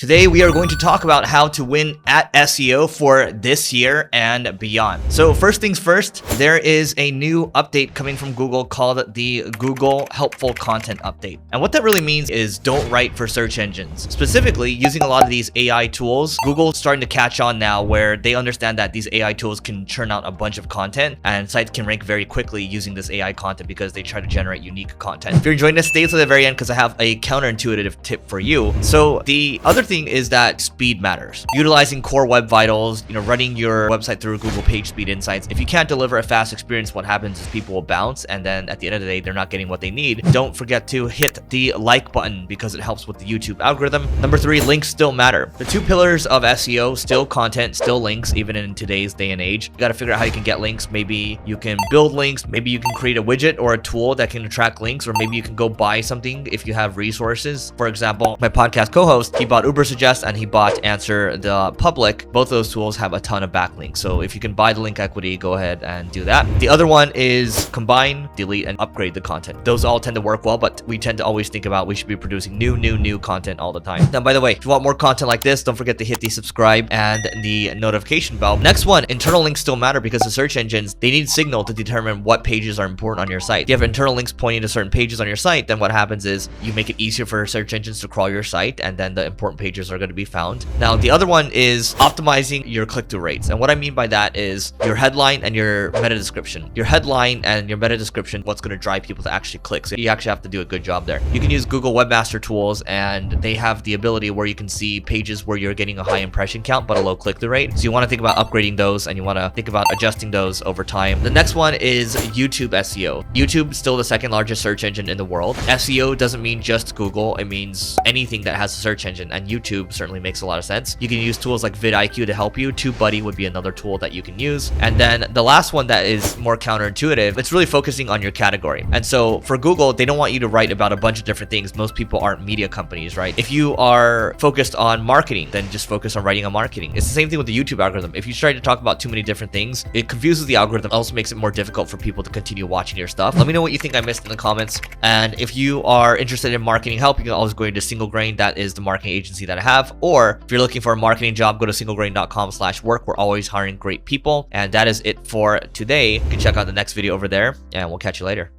Today we are going to talk about how to win at SEO for this year and beyond. So first things first, there is a new update coming from Google called the Google Helpful Content Update. And what that really means is don't write for search engines. Specifically, using a lot of these AI tools, Google's starting to catch on now where they understand that these AI tools can churn out a bunch of content and sites can rank very quickly using this AI content because they try to generate unique content. If you're enjoying this, stay to the very end because I have a counterintuitive tip for you. So the other thing is that speed matters. Utilizing core web vitals, running your website through Google Page Speed Insights. If you can't deliver a fast experience, what happens is people will bounce, and then at the end of the day, they're not getting what they need. Don't forget to hit the like button because it helps with the YouTube algorithm. Number 3, links still matter. The 2 pillars of SEO, still content, still links, even in today's day and age. You got to figure out how you can get links. Maybe you can build links. Maybe you can create a widget or a tool that can attract links, or maybe you can go buy something if you have resources. For example, my podcast co-host, he bought Uber Suggest and he bought Answer the Public. Both those tools have a ton of backlinks. So if you can buy the link equity, go ahead and do that. The other one is combine, delete, and upgrade the content. Those all tend to work well, but we tend to always think about we should be producing new content all the time. Now, by the way, if you want more content like this, don't forget to hit the subscribe and the notification bell. Next one, internal links still matter because the search engines, they need signal to determine what pages are important on your site. If you have internal links pointing to certain pages on your site, then what happens is you make it easier for search engines to crawl your site, and then the important pages are going to be found. Now, the other one is optimizing your click-through rates. And what I mean by that is your headline and your meta description. Your headline and your meta description, what's going to drive people to actually click. So you actually have to do a good job there. You can use Google Webmaster Tools, and they have the ability where you can see pages where you're getting a high impression count but a low click-through rate. So you want to think about upgrading those, and you want to think about adjusting those over time. The next one is YouTube SEO. YouTube is still the second largest search engine in the world. SEO doesn't mean just Google. It means anything that has a search engine, and YouTube certainly makes a lot of sense. You can use tools like vidIQ to help you. TubeBuddy would be another tool that you can use. And then the last one that is more counterintuitive, it's really focusing on your category. And so for Google, they don't want you to write about a bunch of different things. Most people aren't media companies, right? If you are focused on marketing, then just focus on writing on marketing. It's the same thing with the YouTube algorithm. If you try to talk about too many different things, it confuses the algorithm. It also makes it more difficult for people to continue watching your stuff. Let me know what you think I missed in the comments. And if you are interested in marketing help, you can always go into Single Grain. That is the marketing agency that I have. Or if you're looking for a marketing job, go to singlegrain.com/work. We're always hiring great people. And that is it for today. You can check out the next video over there, and we'll catch you later.